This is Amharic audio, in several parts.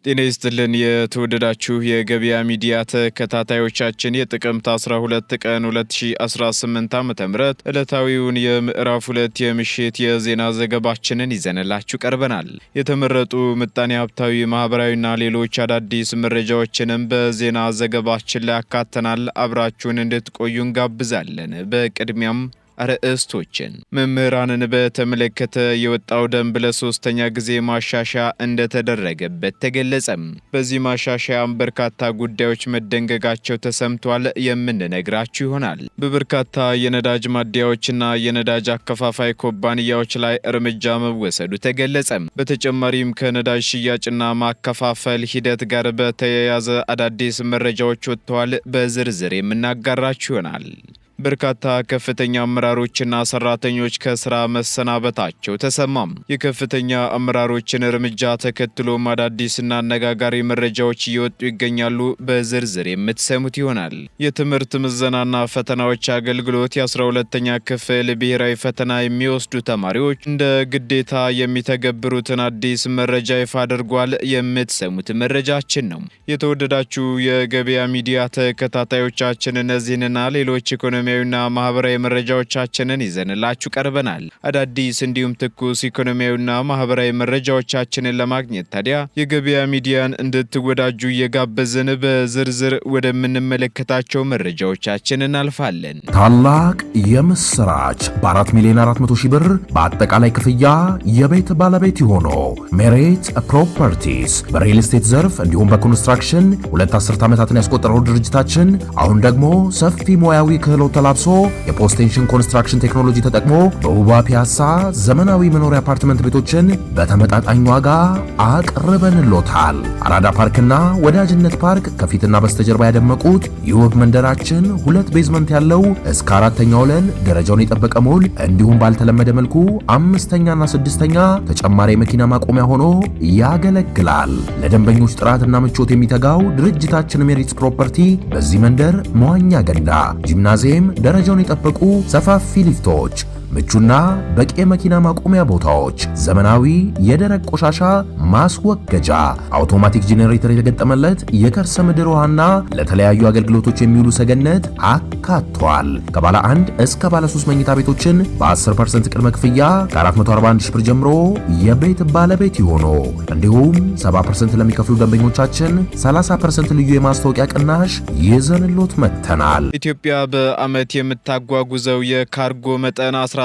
ጤና ይስጥልን የተወደዳችሁ የገበያ ሚዲያ ተከታታዮቻችን የጥቅምት 12 ቀን 2018 ዓ.ም ዕለታዊውን የምዕራፍ 2 የምሽት የዜና ዘገባችንን ይዘንላችሁ ቀርበናል። የተመረጡ ምጣኔ ሀብታዊ፣ ማህበራዊና ሌሎች አዳዲስ መረጃዎችንም በዜና ዘገባችን ላይ አካተናል። አብራችሁን እንድትቆዩ እንጋብዛለን። በቅድሚያም አርዕስቶችን መምህራንን በተመለከተ የወጣው ደንብ ለሶስተኛ ጊዜ ማሻሻያ እንደተደረገበት ተገለጸም። በዚህ ማሻሻያም በርካታ ጉዳዮች መደንገጋቸው ተሰምቷል። የምንነግራችሁ ይሆናል። በበርካታ የነዳጅ ማደያዎችና የነዳጅ አከፋፋይ ኩባንያዎች ላይ እርምጃ መወሰዱ ተገለጸም። በተጨማሪም ከነዳጅ ሽያጭና ማከፋፈል ሂደት ጋር በተያያዘ አዳዲስ መረጃዎች ወጥተዋል። በዝርዝር የምናጋራችሁ ይሆናል። በርካታ ከፍተኛ አመራሮችና ሰራተኞች ከስራ መሰናበታቸው ተሰማም። የከፍተኛ አመራሮችን እርምጃ ተከትሎም አዳዲስና አነጋጋሪ መረጃዎች እየወጡ ይገኛሉ። በዝርዝር የምትሰሙት ይሆናል። የትምህርት ምዘናና ፈተናዎች አገልግሎት የ12ኛ ክፍል ብሔራዊ ፈተና የሚወስዱ ተማሪዎች እንደ ግዴታ የሚተገብሩትን አዲስ መረጃ ይፋ አድርጓል። የምትሰሙት መረጃችን ነው። የተወደዳችሁ የገበያ ሚዲያ ተከታታዮቻችን እነዚህንና ሌሎች ኢኮኖሚያዊና ማህበራዊ መረጃዎቻችንን ይዘንላችሁ ቀርበናል። አዳዲስ እንዲሁም ትኩስ ኢኮኖሚያዊና ማህበራዊ መረጃዎቻችንን ለማግኘት ታዲያ የገበያ ሚዲያን እንድትወዳጁ እየጋበዝን በዝርዝር ወደምንመለከታቸው መረጃዎቻችን እናልፋለን። ታላቅ የምስራች! በ4 ሚሊዮን 400 ሺህ ብር በአጠቃላይ ክፍያ የቤት ባለቤት የሆኑ ሜሪት ፕሮፐርቲስ በሪል ስቴት ዘርፍ እንዲሁም በኮንስትራክሽን 2 አስርት ዓመታትን ያስቆጠረው ድርጅታችን አሁን ደግሞ ሰፊ ሙያዊ ክህሎት ተላብሶ የፖስቴንሽን ኮንስትራክሽን ቴክኖሎጂ ተጠቅሞ በውባ ፒያሳ ዘመናዊ መኖሪያ አፓርትመንት ቤቶችን በተመጣጣኝ ዋጋ አቅርበንሎታል። አራዳ ፓርክና ወዳጅነት ፓርክ ከፊትና በስተጀርባ ያደመቁት የውብ መንደራችን 2 ቤዝመንት ያለው እስከ 4ኛ ወለል ደረጃውን የጠበቀ ሞል እንዲሁም ባልተለመደ መልኩ 5ኛና 6ኛ ተጨማሪ የመኪና ማቆሚያ ሆኖ ያገለግላል። ለደንበኞች ጥራትና ምቾት የሚተጋው ድርጅታችን ሜሪትስ ፕሮፐርቲ በዚህ መንደር መዋኛ ገንዳ፣ ጂምናዚየም፣ ደረጃውን የጠበቁ ሰፋፊ ሊፍቶች፣ ምቹና በቂ የመኪና ማቆሚያ ቦታዎች፣ ዘመናዊ የደረቅ ቆሻሻ ማስወገጃ፣ አውቶማቲክ ጄኔሬተር የተገጠመለት የከርሰ ምድር ውሃና ለተለያዩ አገልግሎቶች የሚውሉ ሰገነት አካቷል። ከባለ 1 እስከ ባለ 3 መኝታ ቤቶችን በ10% ቅድመ ክፍያ ከ441 ሺህ ብር ጀምሮ የቤት ባለቤት ይሆኑ። እንዲሁም 70% ለሚከፍሉ ደንበኞቻችን 30% ልዩ የማስታወቂያ ቅናሽ ይዘንሎት መጥተናል። ኢትዮጵያ በዓመት የምታጓጉዘው የካርጎ መጠን 18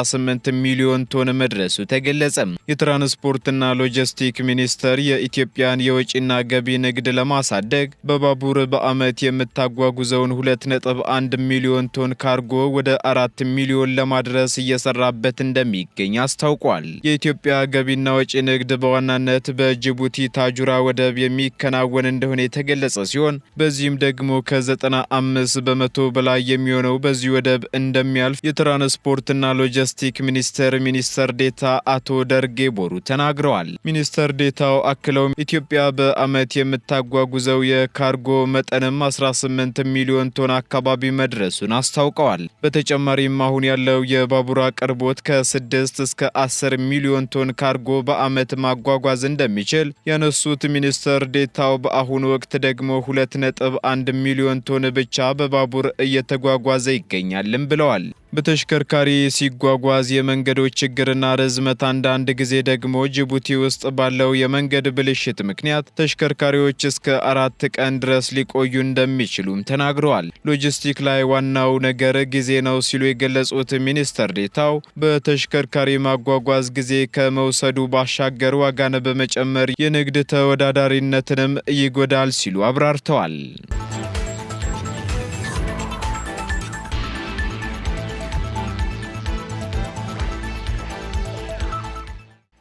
ሚሊዮን ቶን መድረሱ ተገለጸ። የትራንስፖርትና ሎጂስቲክ ሚኒስቴር የኢትዮጵያን የወጪና ገቢ ንግድ ለማሳደግ በባቡር በዓመት የምታጓጉዘውን 2.1 ሚሊዮን ቶን ካርጎ ወደ 4 ሚሊዮን ለማድረስ እየሰራበት እንደሚገኝ አስታውቋል። የኢትዮጵያ ገቢና ወጪ ንግድ በዋናነት በጅቡቲ ታጁራ ወደብ የሚከናወን እንደሆነ የተገለጸ ሲሆን በዚህም ደግሞ ከ95 በመቶ በላይ የሚሆነው በዚህ ወደብ እንደሚያልፍ የትራንስፖርትና ሎጂስቲክ ሚኒስተር ዴታ አቶ ደርጌ ቦሩ ተናግረዋል። ሚኒስተር ዴታው አክለውም ኢትዮጵያ በዓመት የምታጓጉዘው የካርጎ መጠንም 18 ሚሊዮን ቶን አካባቢ መድረሱን አስታውቀዋል። በተጨማሪም አሁን ያለው የባቡር አቅርቦት ከ6 እስከ 10 ሚሊዮን ቶን ካርጎ በዓመት ማጓጓዝ እንደሚችል ያነሱት ሚኒስተር ዴታው በአሁኑ ወቅት ደግሞ 2.1 ሚሊዮን ቶን ብቻ በባቡር እየተጓጓዘ ይገኛልም ብለዋል። በተሽከርካሪ ሲጓጓዝ የመንገዶች ችግርና ርዝመት፣ አንዳንድ ጊዜ ደግሞ ጅቡቲ ውስጥ ባለው የመንገድ ብልሽት ምክንያት ተሽከርካሪዎች እስከ 4 ቀን ድረስ ሊቆዩ እንደሚችሉም ተናግረዋል። ሎጂስቲክ ላይ ዋናው ነገር ጊዜ ነው ሲሉ የገለጹት ሚኒስተር ዴታው በተሽከርካሪ ማጓጓዝ ጊዜ ከመውሰዱ ባሻገር ዋጋን በመጨመር የንግድ ተወዳዳሪነትንም ይጎዳል ሲሉ አብራርተዋል።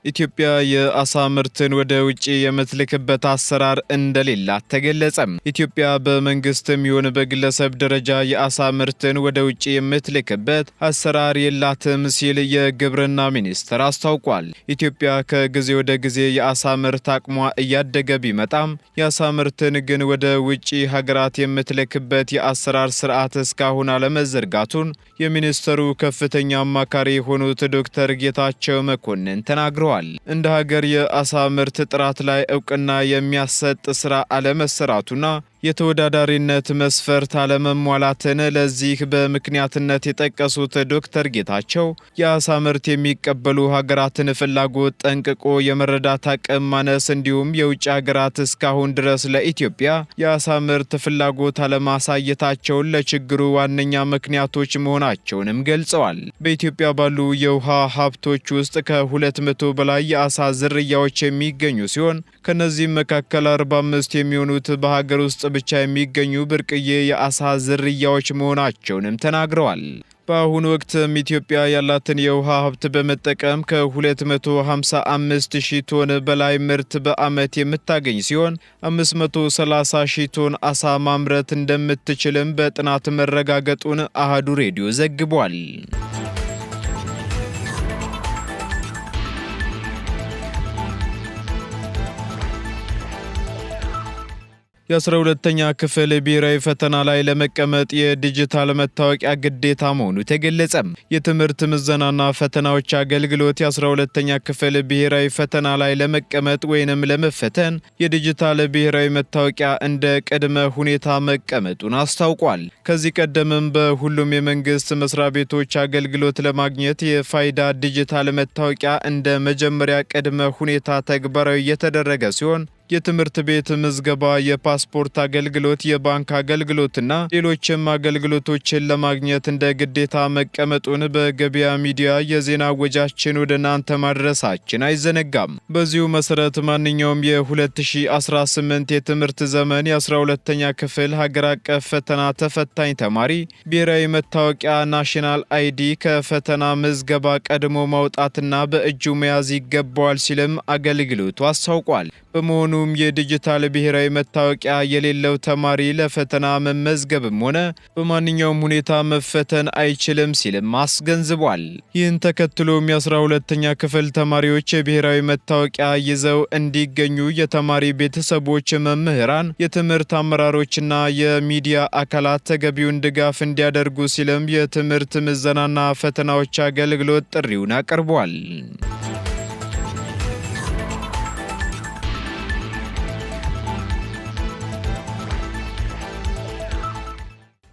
ኢትዮጵያ የአሳ ምርትን ወደ ውጪ የምትልክበት አሰራር እንደሌላት ተገለጸ። ኢትዮጵያ በመንግስትም ይሁን በግለሰብ ደረጃ የአሳ ምርትን ወደ ውጪ የምትልክበት አሰራር የላትም ሲል የግብርና ሚኒስቴር አስታውቋል። ኢትዮጵያ ከጊዜ ወደ ጊዜ የአሳ ምርት አቅሟ እያደገ ቢመጣም የአሳ ምርትን ግን ወደ ውጪ ሀገራት የምትልክበት የአሰራር ስርዓት እስካሁን አለመዘርጋቱን የሚኒስትሩ ከፍተኛ አማካሪ የሆኑት ዶክተር ጌታቸው መኮንን ተናግረዋል። ተናግረዋል። እንደ ሀገር የአሳ ምርት ጥራት ላይ እውቅና የሚያሰጥ ስራ አለመሰራቱና የተወዳዳሪነት መስፈርት አለመሟላትን ለዚህ በምክንያትነት የጠቀሱት ዶክተር ጌታቸው የአሳ ምርት የሚቀበሉ ሀገራትን ፍላጎት ጠንቅቆ የመረዳት አቅም ማነስ እንዲሁም የውጭ ሀገራት እስካሁን ድረስ ለኢትዮጵያ የአሳ ምርት ፍላጎት አለማሳየታቸውን ለችግሩ ዋነኛ ምክንያቶች መሆናቸውንም ገልጸዋል። በኢትዮጵያ ባሉ የውሃ ሀብቶች ውስጥ ከ200 በላይ የአሳ ዝርያዎች የሚገኙ ሲሆን ከነዚህም መካከል 45 የሚሆኑት በሀገር ውስጥ ብቻ የሚገኙ ብርቅዬ የአሳ ዝርያዎች መሆናቸውንም ተናግረዋል። በአሁኑ ወቅትም ኢትዮጵያ ያላትን የውሃ ሀብት በመጠቀም ከ255 ሺህ ቶን በላይ ምርት በዓመት የምታገኝ ሲሆን 530 ሺህ ቶን አሳ ማምረት እንደምትችልም በጥናት መረጋገጡን አሃዱ ሬዲዮ ዘግቧል። የ12ኛ ክፍል ብሔራዊ ፈተና ላይ ለመቀመጥ የዲጂታል መታወቂያ ግዴታ መሆኑ ተገለጸ። የትምህርት ምዘናና ፈተናዎች አገልግሎት የ12ኛ ክፍል ብሔራዊ ፈተና ላይ ለመቀመጥ ወይንም ለመፈተን የዲጂታል ብሔራዊ መታወቂያ እንደ ቅድመ ሁኔታ መቀመጡን አስታውቋል። ከዚህ ቀደምም በሁሉም የመንግስት መስሪያ ቤቶች አገልግሎት ለማግኘት የፋይዳ ዲጂታል መታወቂያ እንደ መጀመሪያ ቅድመ ሁኔታ ተግባራዊ የተደረገ ሲሆን የትምህርት ቤት ምዝገባ፣ የፓስፖርት አገልግሎት፣ የባንክ አገልግሎትና ሌሎችም አገልግሎቶችን ለማግኘት እንደ ግዴታ መቀመጡን በገበያ ሚዲያ የዜና ወጃችን ወደ እናንተ ማድረሳችን አይዘነጋም። በዚሁ መሰረት ማንኛውም የ2018 የትምህርት ዘመን የ12ኛ ክፍል ሀገር አቀፍ ፈተና ተፈታኝ ተማሪ ብሔራዊ መታወቂያ ናሽናል አይዲ ከፈተና ምዝገባ ቀድሞ ማውጣትና በእጁ መያዝ ይገባዋል ሲልም አገልግሎቱ አስታውቋል። በመሆኑም የዲጂታል ብሔራዊ መታወቂያ የሌለው ተማሪ ለፈተና መመዝገብም ሆነ በማንኛውም ሁኔታ መፈተን አይችልም ሲልም አስገንዝቧል። ይህን ተከትሎም የ12ኛ ክፍል ተማሪዎች የብሔራዊ መታወቂያ ይዘው እንዲገኙ የተማሪ ቤተሰቦች፣ መምህራን፣ የትምህርት አመራሮችና የሚዲያ አካላት ተገቢውን ድጋፍ እንዲያደርጉ ሲልም የትምህርት ምዘናና ፈተናዎች አገልግሎት ጥሪውን አቅርቧል።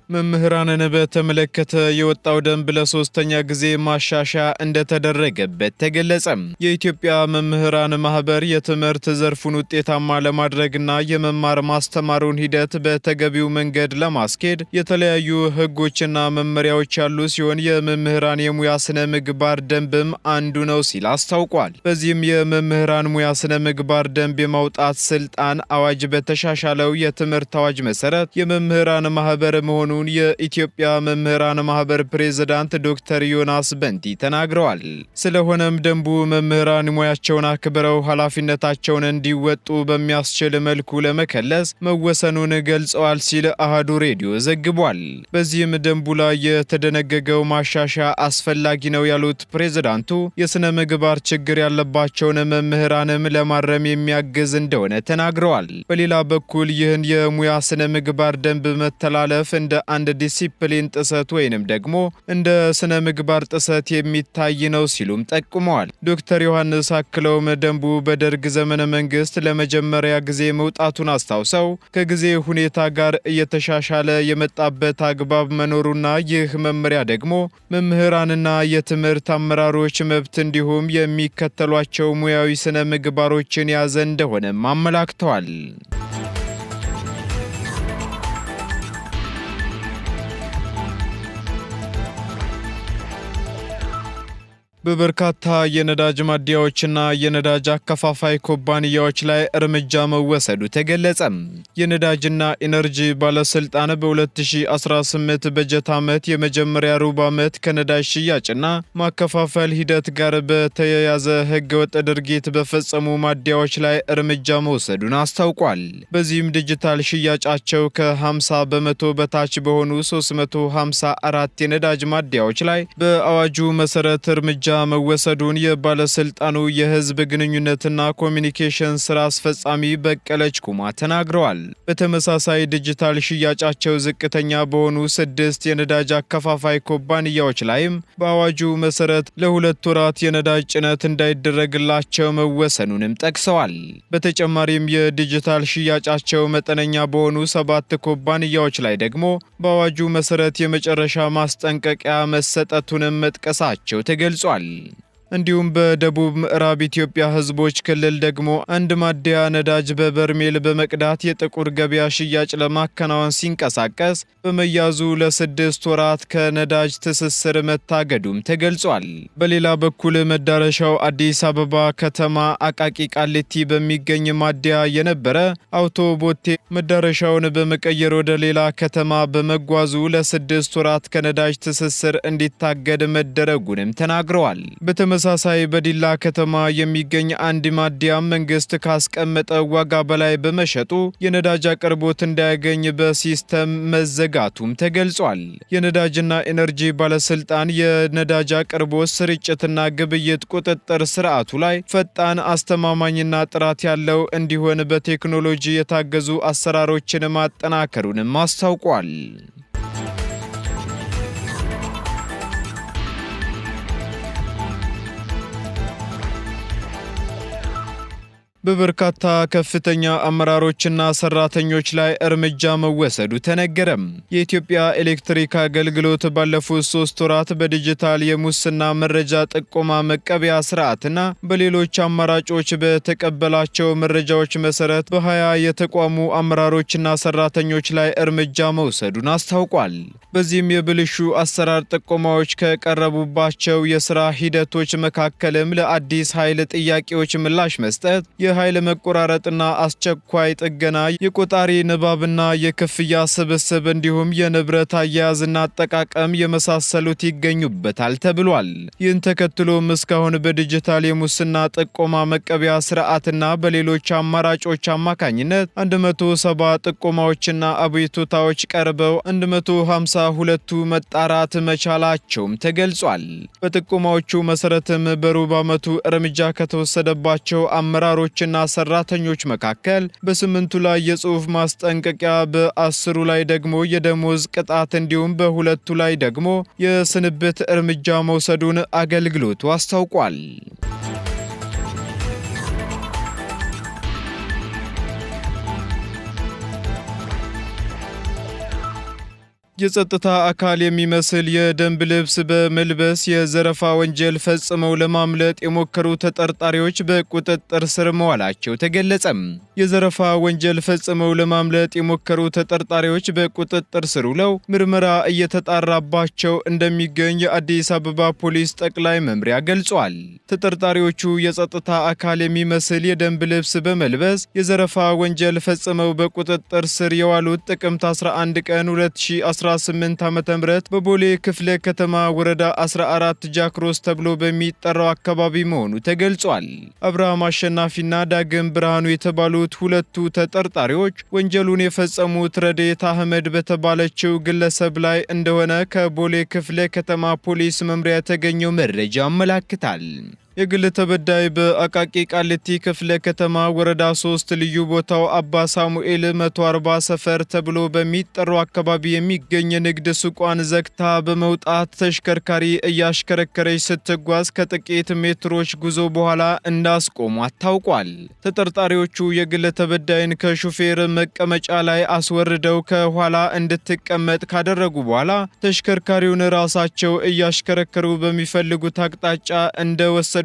መምህራንን በተመለከተ የወጣው ደንብ ለሶስተኛ ጊዜ ማሻሻያ እንደተደረገበት ተገለጸ። የኢትዮጵያ መምህራን ማህበር የትምህርት ዘርፉን ውጤታማ ለማድረግና የመማር ማስተማሩን ሂደት በተገቢው መንገድ ለማስኬድ የተለያዩ ህጎችና መመሪያዎች ያሉ ሲሆን የመምህራን የሙያ ስነ ምግባር ደንብም አንዱ ነው ሲል አስታውቋል። በዚህም የመምህራን ሙያ ስነ ምግባር ደንብ የማውጣት ስልጣን አዋጅ በተሻሻለው የትምህርት አዋጅ መሰረት የመምህራን ማህበር መሆኑን የኢትዮጵያ መምህራን ማህበር ፕሬዝዳንት ዶክተር ዮናስ በንቲ ተናግረዋል። ስለሆነም ደንቡ መምህራን ሙያቸውን አክብረው ኃላፊነታቸውን እንዲወጡ በሚያስችል መልኩ ለመከለስ መወሰኑን ገልጸዋል ሲል አሃዱ ሬዲዮ ዘግቧል። በዚህም ደንቡ ላይ የተደነገገው ማሻሻያ አስፈላጊ ነው ያሉት ፕሬዝዳንቱ የስነ ምግባር ችግር ያለባቸውን መምህራንም ለማረም የሚያግዝ እንደሆነ ተናግረዋል። በሌላ በኩል ይህን የሙያ ስነ ምግባር ደንብ መተላለፍ እንደ አንድ ዲሲፕሊን ጥሰት ወይንም ደግሞ እንደ ስነ ምግባር ጥሰት የሚታይ ነው ሲሉም ጠቁመዋል። ዶክተር ዮሐንስ አክለውም ደንቡ በደርግ ዘመነ መንግስት ለመጀመሪያ ጊዜ መውጣቱን አስታውሰው ከጊዜ ሁኔታ ጋር እየተሻሻለ የመጣበት አግባብ መኖሩና ይህ መመሪያ ደግሞ መምህራንና የትምህርት አመራሮች መብት እንዲሁም የሚከተሏቸው ሙያዊ ስነ ምግባሮችን ያዘ እንደሆነም አመላክተዋል። በበርካታ የነዳጅ ማደያዎችና የነዳጅ አከፋፋይ ኩባንያዎች ላይ እርምጃ መወሰዱ ተገለጸ። የነዳጅና ኢነርጂ ባለስልጣን በ2018 በጀት ዓመት የመጀመሪያ ሩብ ዓመት ከነዳጅ ሽያጭና ማከፋፈል ሂደት ጋር በተያያዘ ህገወጥ ድርጊት በፈጸሙ ማደያዎች ላይ እርምጃ መውሰዱን አስታውቋል። በዚህም ዲጂታል ሽያጫቸው ከ50 በመቶ በታች በሆኑ 354 የነዳጅ ማደያዎች ላይ በአዋጁ መሰረት እርምጃ መወሰዱን የባለስልጣኑ የህዝብ ግንኙነትና ኮሚኒኬሽን ስራ አስፈጻሚ በቀለች ኩማ ተናግረዋል። በተመሳሳይ ዲጂታል ሽያጫቸው ዝቅተኛ በሆኑ 6 የነዳጅ አከፋፋይ ኩባንያዎች ላይም በአዋጁ መሰረት ለ2 ወራት የነዳጅ ጭነት እንዳይደረግላቸው መወሰኑንም ጠቅሰዋል። በተጨማሪም የዲጂታል ሽያጫቸው መጠነኛ በሆኑ 7 ኩባንያዎች ላይ ደግሞ በአዋጁ መሰረት የመጨረሻ ማስጠንቀቂያ መሰጠቱንም መጥቀሳቸው ተገልጿል። እንዲሁም በደቡብ ምዕራብ ኢትዮጵያ ህዝቦች ክልል ደግሞ አንድ ማደያ ነዳጅ በበርሜል በመቅዳት የጥቁር ገበያ ሽያጭ ለማከናወን ሲንቀሳቀስ በመያዙ ለ6 ወራት ከነዳጅ ትስስር መታገዱም ተገልጿል። በሌላ በኩል መዳረሻው አዲስ አበባ ከተማ አቃቂ ቃሊቲ በሚገኝ ማደያ የነበረ አውቶቦቴ መዳረሻውን በመቀየር ወደ ሌላ ከተማ በመጓዙ ለ6 ወራት ከነዳጅ ትስስር እንዲታገድ መደረጉንም ተናግረዋል። በተመሳሳይ በዲላ ከተማ የሚገኝ አንድ ማደያ መንግስት ካስቀመጠው ዋጋ በላይ በመሸጡ የነዳጅ አቅርቦት እንዳያገኝ በሲስተም መዘጋቱም ተገልጿል። የነዳጅና ኢነርጂ ባለስልጣን የነዳጅ አቅርቦት ስርጭትና ግብይት ቁጥጥር ስርዓቱ ላይ ፈጣን፣ አስተማማኝና ጥራት ያለው እንዲሆን በቴክኖሎጂ የታገዙ አሰራሮችን ማጠናከሩንም አስታውቋል። በበርካታ ከፍተኛ አመራሮችና ሰራተኞች ላይ እርምጃ መወሰዱ ተነገረም። የኢትዮጵያ ኤሌክትሪክ አገልግሎት ባለፉት 3 ወራት በዲጂታል የሙስና መረጃ ጥቆማ መቀበያ ስርዓትና በሌሎች አማራጮች በተቀበላቸው መረጃዎች መሰረት በ20 የተቋሙ አመራሮችና ሰራተኞች ላይ እርምጃ መውሰዱን አስታውቋል። በዚህም የብልሹ አሰራር ጥቆማዎች ከቀረቡባቸው የስራ ሂደቶች መካከልም ለአዲስ ኃይል ጥያቄዎች ምላሽ መስጠት፣ የኃይል መቆራረጥና አስቸኳይ ጥገና፣ የቆጣሪ ንባብና የክፍያ ስብስብ እንዲሁም የንብረት አያያዝና አጠቃቀም የመሳሰሉት ይገኙበታል ተብሏል። ይህን ተከትሎም እስካሁን በዲጂታል የሙስና ጥቆማ መቀበያ ስርዓትና በሌሎች አማራጮች አማካኝነት 170 ጥቆማዎችና አቤቱታዎች ቀርበው 152ቱ መጣራት መቻላቸውም ተገልጿል። በጥቆማዎቹ መሰረትም በሩብ ዓመቱ እርምጃ ከተወሰደባቸው አመራሮች እና ሰራተኞች መካከል በ8ቱ ላይ የጽሑፍ ማስጠንቀቂያ፣ በ10ሩ ላይ ደግሞ የደሞዝ ቅጣት እንዲሁም በ2ቱ ላይ ደግሞ የስንብት እርምጃ መውሰዱን አገልግሎቱ አስታውቋል። የጸጥታ አካል የሚመስል የደንብ ልብስ በመልበስ የዘረፋ ወንጀል ፈጽመው ለማምለጥ የሞከሩ ተጠርጣሪዎች በቁጥጥር ስር መዋላቸው ተገለጸም። የዘረፋ ወንጀል ፈጽመው ለማምለጥ የሞከሩ ተጠርጣሪዎች በቁጥጥር ስር ውለው ምርመራ እየተጣራባቸው እንደሚገኝ የአዲስ አበባ ፖሊስ ጠቅላይ መምሪያ ገልጿል። ተጠርጣሪዎቹ የጸጥታ አካል የሚመስል የደንብ ልብስ በመልበስ የዘረፋ ወንጀል ፈጽመው በቁጥጥር ስር የዋሉት ጥቅምት 11 ቀን 2018 ዓ.ም በቦሌ ክፍለ ከተማ ወረዳ 14 ጃክሮስ ተብሎ በሚጠራው አካባቢ መሆኑ ተገልጿል። አብርሃም አሸናፊና ዳግም ብርሃኑ የተባሉት ሁለቱ ተጠርጣሪዎች ወንጀሉን የፈጸሙት ረዴት አህመድ በተባለችው ግለሰብ ላይ እንደሆነ ከቦሌ ክፍለ ከተማ ፖሊስ መምሪያ የተገኘው መረጃ ያመለክታል። የግል ተበዳይ በአቃቂ ቃሊቲ ክፍለ ከተማ ወረዳ 3 ልዩ ቦታው አባ ሳሙኤል 140 ሰፈር ተብሎ በሚጠራው አካባቢ የሚገኝ ንግድ ሱቋን ዘግታ በመውጣት ተሽከርካሪ እያሽከረከረች ስትጓዝ ከጥቂት ሜትሮች ጉዞ በኋላ እንዳስቆሟት ታውቋል። ተጠርጣሪዎቹ የግል ተበዳይን ከሹፌር መቀመጫ ላይ አስወርደው ከኋላ እንድትቀመጥ ካደረጉ በኋላ ተሽከርካሪውን ራሳቸው እያሽከረከሩ በሚፈልጉት አቅጣጫ እንደወሰዷትና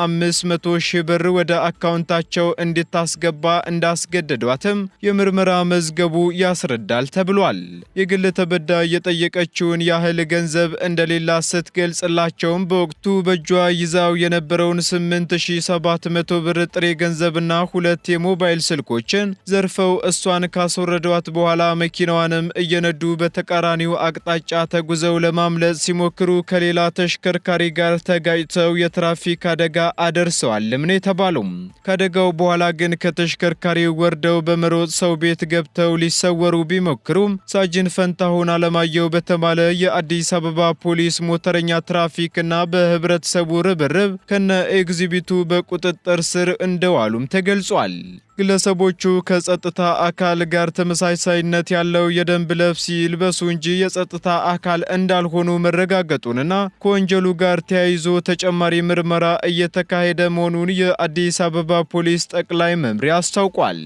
500 ሺህ ብር ወደ አካውንታቸው እንድታስገባ እንዳስገደዷትም የምርመራ መዝገቡ ያስረዳል ተብሏል። የግል ተበዳይ የጠየቀችውን ያህል ገንዘብ እንደሌላ ስትገልጽላቸውም በወቅቱ በእጇ ይዛው የነበረውን 8700 ብር ጥሬ ገንዘብና 2 የሞባይል ስልኮችን ዘርፈው እሷን ካስወረዷት በኋላ መኪናዋንም እየነዱ በተቃራኒው አቅጣጫ ተጉዘው ለማምለጥ ሲሞክሩ ከሌላ ተሽከርካሪ ጋር ተጋጭተው የትራፊክ የትራፊክ አደጋ አደርሰዋልም ነው የተባለው። ከአደጋው በኋላ ግን ከተሽከርካሪው ወርደው በመሮጥ ሰው ቤት ገብተው ሊሰወሩ ቢሞክሩም ሳጅን ፈንታሁን አለማየሁ በተባለ የአዲስ አበባ ፖሊስ ሞተረኛ ትራፊክና በህብረተሰቡ ርብርብ ከነ ኤግዚቢቱ በቁጥጥር ስር እንደዋሉም ተገልጿል። ግለሰቦቹ ከጸጥታ አካል ጋር ተመሳሳይነት ያለው የደንብ ልብስ ይልበሱ እንጂ የጸጥታ አካል እንዳልሆኑ መረጋገጡንና ከወንጀሉ ጋር ተያይዞ ተጨማሪ ምርመራ እየተካሄደ መሆኑን የአዲስ አበባ ፖሊስ ጠቅላይ መምሪያ አስታውቋል።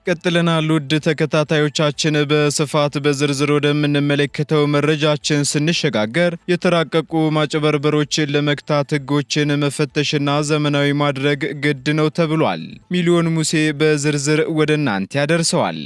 ቀጥለናል። ውድ ተከታታዮቻችን በስፋት በዝርዝር ወደምንመለከተው መረጃችን ስንሸጋገር የተራቀቁ ማጭበርበሮችን ለመክታት ህጎችን መፈተሽና ዘመናዊ ማድረግ ግድ ነው ተብሏል። ሚሊዮን ሙሴ በዝርዝር ወደ እናንተ ያደርሰዋል።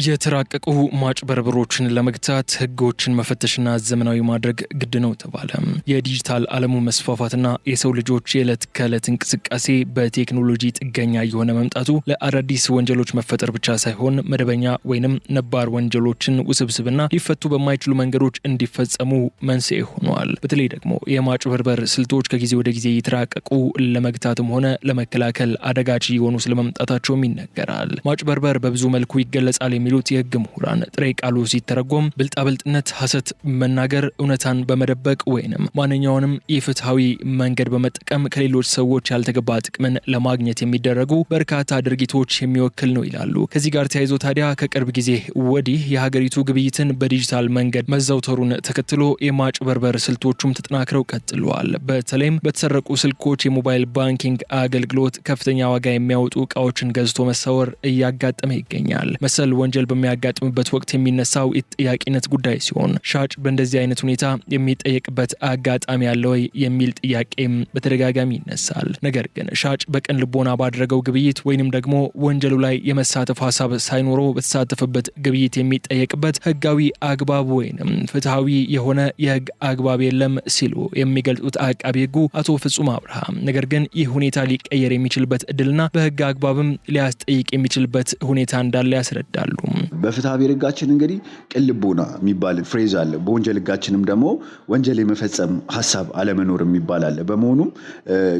የተራቀቁ ማጭበርበሮችን ለመክታት ህጎችን መፈተሽና ዘመናዊ ማድረግ ግድ ነው ተባለ። የዲጂታል ዓለሙ መስፋፋትና የሰው ልጆች የዕለት ከዕለት እንቅስቃሴ በቴክኖሎጂ ጥገኛ የሆነ መምጣቱ ለአዳዲስ ወንጀሎች መፈጠር ብቻ ሳይሆን መደበኛ ወይንም ነባር ወንጀሎችን ውስብስብና ሊፈቱ በማይችሉ መንገዶች እንዲፈጸሙ መንስኤ ሆኗል። በተለይ ደግሞ የማጭበርበር ስልቶች ከጊዜ ወደ ጊዜ የተራቀቁ ለመግታትም ሆነ ለመከላከል አደጋች የሆኑ ስለመምጣታቸውም ይነገራል። ማጭበርበር በብዙ መልኩ ይገለጻል የሚሉት የህግ ምሁራን ጥሬ ቃሉ ሲተረጎም ብልጣብልጥነት፣ ሐሰት መናገር፣ እውነታን በመደበቅ ወይንም ማንኛውንም የፍትሃዊ መንገድ በመጠቀም ከሌሎች ሰዎች ያልተገባ ጥቅምን ለማግኘት የሚደረጉ በርካታ ድርጊቶች የሚወክል ነው ይላሉ። ከዚህ ጋር ተያይዞ ታዲያ ከቅርብ ጊዜ ወዲህ የሀገሪቱ ግብይትን በዲጂታል መንገድ መዘውተሩን ተከትሎ የማጭበርበር ስልቶቹም ተጠናክረው ቀጥለዋል። በተለይም በተሰረቁ ስልኮች የሞባይል ባንኪንግ አገልግሎት ከፍተኛ ዋጋ የሚያወጡ እቃዎችን ገዝቶ መሰወር እያጋጠመ ይገኛል። መሰል ወንጀል በሚያጋጥምበት ወቅት የሚነሳው የተጠያቂነት ጉዳይ ሲሆን ሻጭ በእንደዚህ አይነት ሁኔታ የሚጠየቅበት አጋጣሚ ያለ ወይ የሚል ጥያቄም በተደጋጋሚ ይነሳል። ነገር ግን ሻጭ በቅን ልቦና ባደረገው ግብይት ወይንም ደግሞ ወንጀሉ ላይ የመሳተፍ ሀሳብ ሳይኖረው በተሳተፈበት ግብይት የሚጠየቅበት ህጋዊ አግባብ ወይንም ፍትሃዊ የሆነ የህግ አግባብ የለም ሲሉ የሚገልጹት አቃቢ ህጉ አቶ ፍጹም አብርሃም ነገር ግን ይህ ሁኔታ ሊቀየር የሚችልበት እድልና በህግ አግባብም ሊያስጠይቅ የሚችልበት ሁኔታ እንዳለ ያስረዳሉ። በፍትሐ ብሔር ህጋችን እንግዲህ ቅን ልቦና የሚባል ፍሬዝ አለ። በወንጀል ህጋችንም ደግሞ ወንጀል የመፈጸም ሀሳብ አለመኖር የሚባል አለ። በመሆኑም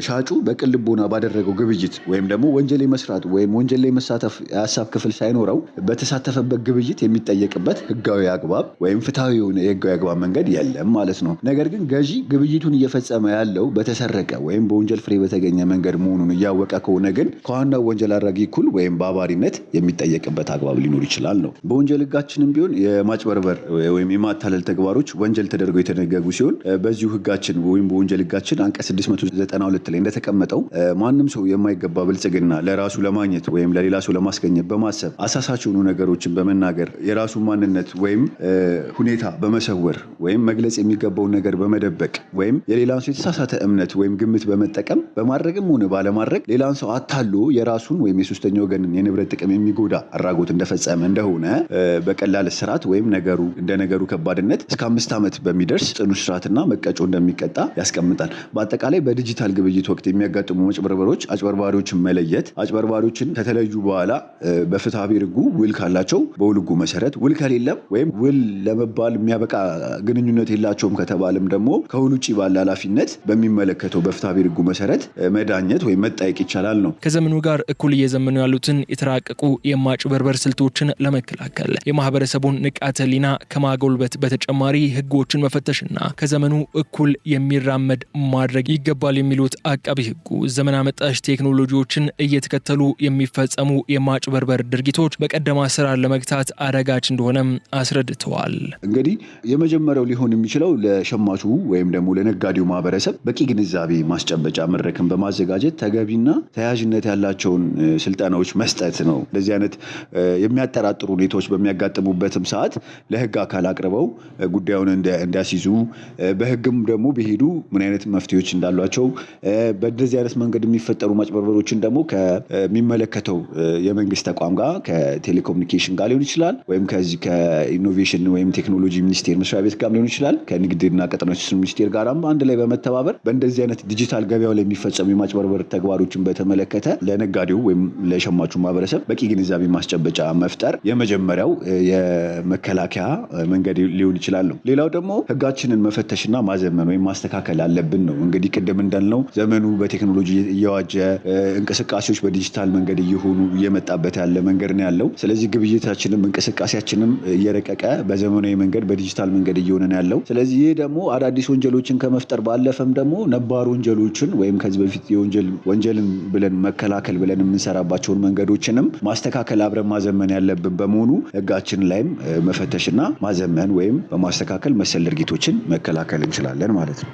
ሻጩ በቅን ልቦና ባደረገው ግብይት ወይም ደግሞ ወንጀል የመስራት ወይም ወንጀል ላይ መሳተፍ የሀሳብ ክፍል ሳይኖረው በተሳተፈበት ግብይት የሚጠየቅበት ህጋዊ አግባብ ወይም ፍትሃዊ የሆነ የህጋዊ አግባብ መንገድ የለም ማለት ነው። ነገር ግን ገዢ ግብይቱን እየፈጸመ ያለው በተሰረቀ ወይም በወንጀል ፍሬ በተገኘ መንገድ መሆኑን እያወቀ ከሆነ ግን ከዋናው ወንጀል አድራጊ እኩል ወይም በአባሪነት የሚጠየቅበት አግባብ ሊኖር ይችላል ነው። በወንጀል ህጋችንም ቢሆን የማጭበርበር ወይም የማታለል ተግባሮች ወንጀል ተደርገው የተደነገጉ ሲሆን በዚሁ ህጋችን ወይም በወንጀል ህጋችን አንቀጽ 692 ላይ እንደተቀመጠው ማንም ሰው የማይገባ ብልጽግና ለራሱ ለማግኘት ወይም ለሌላ ሰው ለማስገኘት በማሰብ አሳሳች የሆኑ ነገሮችን በመናገር የራሱ ማንነት ወይም ሁኔታ በመሰወር ወይም መግለጽ የሚገባውን ነገር በመደበቅ ወይም የሌላን ሰው የተሳሳተ እምነት ወይም ግምት በመጠቀም በማድረግም ሆነ ባለማድረግ ሌላን ሰው አታሎ የራሱን ወይም የሶስተኛ ወገንን የንብረት ጥቅም የሚጎዳ አድራጎት እንደፈጸመ እንደሆነ በቀላል እስራት ወይም እንደ ነገሩ ከባድነት እስከ 5 ዓመት በሚደርስ ጽኑ እስራትና መቀጮ እንደሚቀጣ ያስቀምጣል። በአጠቃላይ በዲጂታል ግብይት ወቅት የሚያጋጥሙ ማጭበርበሮች አጭበርባሪዎችን መለየት፣ አጭበርባሪዎችን ከተለዩ በኋላ በፍትሐ ብሔር ህጉ ውል ካላቸው በውል ህጉ መሰረት፣ ውል ከሌለም ወይም ውል ለመባል የሚያበቃ ግንኙነት የላቸውም ከተባለም ደግሞ ከውል ውጭ ባለ ኃላፊነት በሚመለከተው በፍትሐ ብሔር ህጉ መሰረት መዳኘት ወይም መጠየቅ ይቻላል ነው። ከዘመኑ ጋር እኩል እየዘመኑ ያሉትን የተራቀቁ የማጭበርበር ስልቶችን ለመከላከል የማህበረሰቡን ንቃተ ህሊና ከማጎልበት በተጨማሪ ህጎችን መፈተሽና ከዘመኑ እኩል የሚራመድ ማድረግ ይገባል የሚሉት አቃቢ ህጉ ዘመን አመጣሽ ቴክኖሎጂዎችን እየተከተሉ የሚፈጸሙ የማጭበርበር ድርጊቶች በቀደማ አሰራር ለመግታት አደጋች እንደሆነም አስረድተዋል። እንግዲህ የመጀመሪያው ሊሆን የሚችለው ለሸማቹ ወይም ደግሞ ለነጋዴው ማህበረሰብ በቂ ግንዛቤ ማስጨበጫ መድረክን በማዘጋጀት ተገቢና ተያያዥነት ያላቸውን ስልጠናዎች መስጠት ነው። እንደዚህ አይነት የሚያጠራጥሩ ሁኔታዎች በሚያጋጥሙበትም ሰዓት ለህግ አካል አቅርበው ጉዳዩን እንዲያስይዙ በህግም ደግሞ ቢሄዱ ምን አይነት መፍትሄዎች እንዳሏቸው በእንደዚህ አይነት መንገድ የሚፈጠሩ ማጭበርበሮችን ደግሞ ከሚመለከተው የመንግስት ተቋም ጋር ከቴሌኮሙኒኬሽን ጋር ሊሆን ይችላል፣ ወይም ከዚህ ከኢኖቬሽን ወይም ቴክኖሎጂ ሚኒስቴር መስሪያ ቤት ጋር ሊሆን ይችላል፣ ከንግድና ቀጠናዊ ትስስር ሚኒስቴር ጋር አንድ ላይ በመተባበር በእንደዚህ አይነት ዲጂታል ገበያው ላይ የሚፈጸሙ የማጭበርበር ተግባሮችን በተመለከተ ለነጋዴው ወይም ለሸማቹ ማህበረሰብ በቂ ግንዛቤ ማስጨበጫ መፍጠር የመጀመሪያው የመከላከያ መንገድ ሊሆን ይችላል ነው። ሌላው ደግሞ ህጋችንን መፈተሽና ማዘመን ወይም ማስተካከል አለብን ነው። እንግዲህ ቅድም እንዳልነው ዘመኑ በቴክኖሎጂ እየዋጀ እንቅስቃሴዎች በዲጂታል መንገድ እየሆኑ እየመጣበት ያለ መንገድ ነው ያለው። ስለዚህ ግብይታችንም እንቅስቃሴያችንም እየረቀቀ በዘመናዊ መንገድ በዲጂታል መንገድ እየሆነ ነው ያለው። ስለዚህ ይህ ደግሞ አዳዲስ ወንጀሎችን ከመፍጠር ባለፈም ደግሞ ነባር ወንጀሎችን ወይም ከዚህ በፊት ወንጀልን ብለን መከላከል ብለን የምንሰራባቸውን መንገዶችንም ማስተካከል አብረን ማዘመን ያለብን በመሆኑ ህጋችን ላይም መፈተሽና ማዘመን ወይም በማስተካከል መሰል ድርጊቶችን መከላከል እንችላለን ማለት ነው።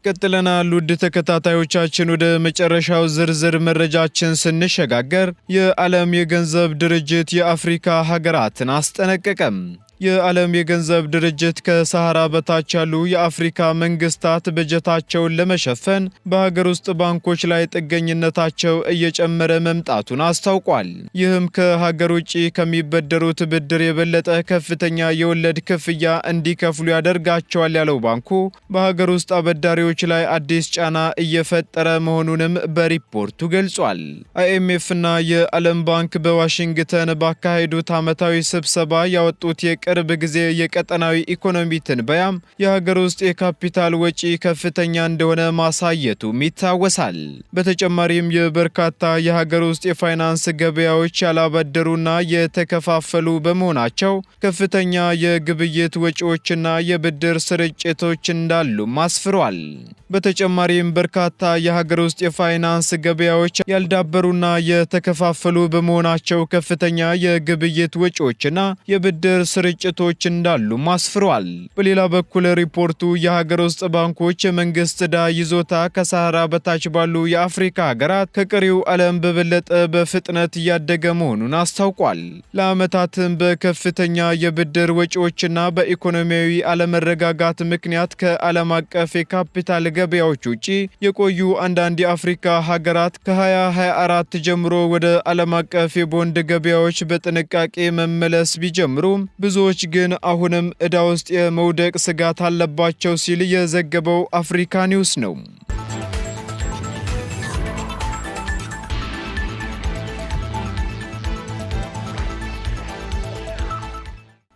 ቀጥለናል። ውድ ተከታታዮቻችን ወደ መጨረሻው ዝርዝር መረጃችን ስንሸጋገር የዓለም የገንዘብ ድርጅት የአፍሪካ ሀገራትን አስጠነቀቀም። የዓለም የገንዘብ ድርጅት ከሰሃራ በታች ያሉ የአፍሪካ መንግስታት በጀታቸውን ለመሸፈን በሀገር ውስጥ ባንኮች ላይ ጥገኝነታቸው እየጨመረ መምጣቱን አስታውቋል። ይህም ከሀገር ውጭ ከሚበደሩት ብድር የበለጠ ከፍተኛ የወለድ ክፍያ እንዲከፍሉ ያደርጋቸዋል ያለው ባንኩ በሀገር ውስጥ አበዳሪዎች ላይ አዲስ ጫና እየፈጠረ መሆኑንም በሪፖርቱ ገልጿል። አይኤምኤፍና የዓለም ባንክ በዋሽንግተን ባካሄዱት ዓመታዊ ስብሰባ ያወጡት ቅርብ ጊዜ የቀጠናዊ ኢኮኖሚ ትንበያም የሀገር ውስጥ የካፒታል ወጪ ከፍተኛ እንደሆነ ማሳየቱም ይታወሳል። በተጨማሪም የበርካታ የሀገር ውስጥ የፋይናንስ ገበያዎች ያላበደሩና የተከፋፈሉ በመሆናቸው ከፍተኛ የግብይት ወጪዎችና የብድር ስርጭቶች እንዳሉም አስፍሯል። በተጨማሪም በርካታ የሀገር ውስጥ የፋይናንስ ገበያዎች ያልዳበሩና የተከፋፈሉ በመሆናቸው ከፍተኛ የግብይት ወጪዎችና የብድር ስርጭቶች እንዳሉም አስፍሯል። በሌላ በኩል ሪፖርቱ የሀገር ውስጥ ባንኮች የመንግስት ዕዳ ይዞታ ከሰሃራ በታች ባሉ የአፍሪካ ሀገራት ከቀሪው ዓለም በበለጠ በፍጥነት እያደገ መሆኑን አስታውቋል። ለዓመታትም በከፍተኛ የብድር ወጪዎችና በኢኮኖሚያዊ አለመረጋጋት ምክንያት ከዓለም አቀፍ የካፒታል ገበያዎች ውጪ የቆዩ አንዳንድ የአፍሪካ ሀገራት ከ2024 ጀምሮ ወደ ዓለም አቀፍ የቦንድ ገበያዎች በጥንቃቄ መመለስ ቢጀምሩም ብዙዎች ግን አሁንም ዕዳ ውስጥ የመውደቅ ስጋት አለባቸው ሲል የዘገበው አፍሪካ ኒውስ ነው።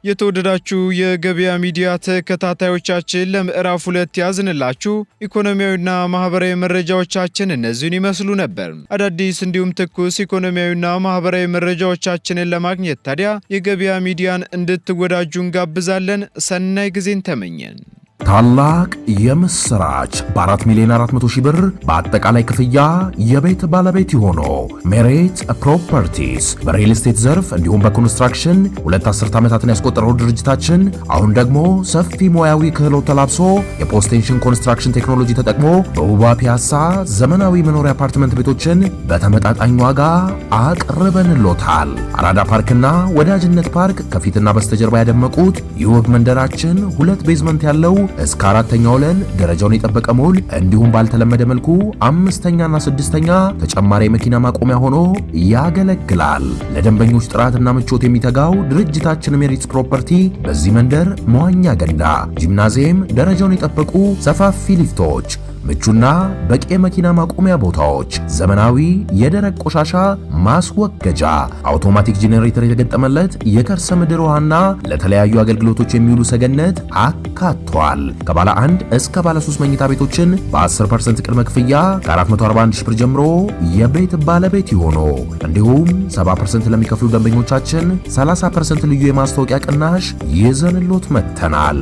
የተወደዳችሁ የገበያ ሚዲያ ተከታታዮቻችን ለምዕራፍ 2 ያዝንላችሁ ኢኮኖሚያዊና ማህበራዊ መረጃዎቻችን እነዚህን ይመስሉ ነበር። አዳዲስ እንዲሁም ትኩስ ኢኮኖሚያዊና ማህበራዊ መረጃዎቻችንን ለማግኘት ታዲያ የገበያ ሚዲያን እንድትወዳጁ እንጋብዛለን። ሰናይ ጊዜን ተመኘን። ታላቅ የምስራች በ4 ሚሊዮን 400 ሺህ ብር በአጠቃላይ ክፍያ የቤት ባለቤት የሆኑ ሜሬት ፕሮፐርቲስ በሪል ስቴት ዘርፍ እንዲሁም በኮንስትራክሽን 2 አስርት ዓመታትን ያስቆጠረው ድርጅታችን አሁን ደግሞ ሰፊ ሙያዊ ክህሎት ተላብሶ የፖስቴንሽን ኮንስትራክሽን ቴክኖሎጂ ተጠቅሞ በውባ ፒያሳ ዘመናዊ መኖሪያ አፓርትመንት ቤቶችን በተመጣጣኝ ዋጋ አቅርበንሎታል። አራዳ ፓርክና ወዳጅነት ፓርክ ከፊትና በስተጀርባ ያደመቁት የውብ መንደራችን 2 ቤዝመንት ያለው እስከ 4ኛ ወለል ደረጃውን የጠበቀ ሞል እንዲሁም ባልተለመደ መልኩ 5ኛና 6ኛ ተጨማሪ የመኪና ማቆሚያ ሆኖ ያገለግላል። ለደንበኞች ጥራትና ምቾት የሚተጋው ድርጅታችን ሜሪትስ ፕሮፐርቲ በዚህ መንደር መዋኛ ገንዳ፣ ጂምናዚየም፣ ደረጃውን የጠበቁ ሰፋፊ ሊፍቶች፣ ምቹና በቂ የመኪና ማቆሚያ ቦታዎች፣ ዘመናዊ የደረቅ ቆሻሻ ማስወገጃ፣ አውቶማቲክ ጄኔሬተር የተገጠመለት የከርሰ ምድር ውሃና ለተለያዩ አገልግሎቶች የሚውሉ ሰገነት አካቷል። ከባለ 1 እስከ ባለ 3 መኝታ ቤቶችን በ10% ቅድመ ክፍያ ከ441 ሺህ ብር ጀምሮ የቤት ባለቤት ይሆኑ። እንዲሁም 70% ለሚከፍሉ ደንበኞቻችን 30% ልዩ የማስታወቂያ ቅናሽ ይዘንሎት መጥተናል።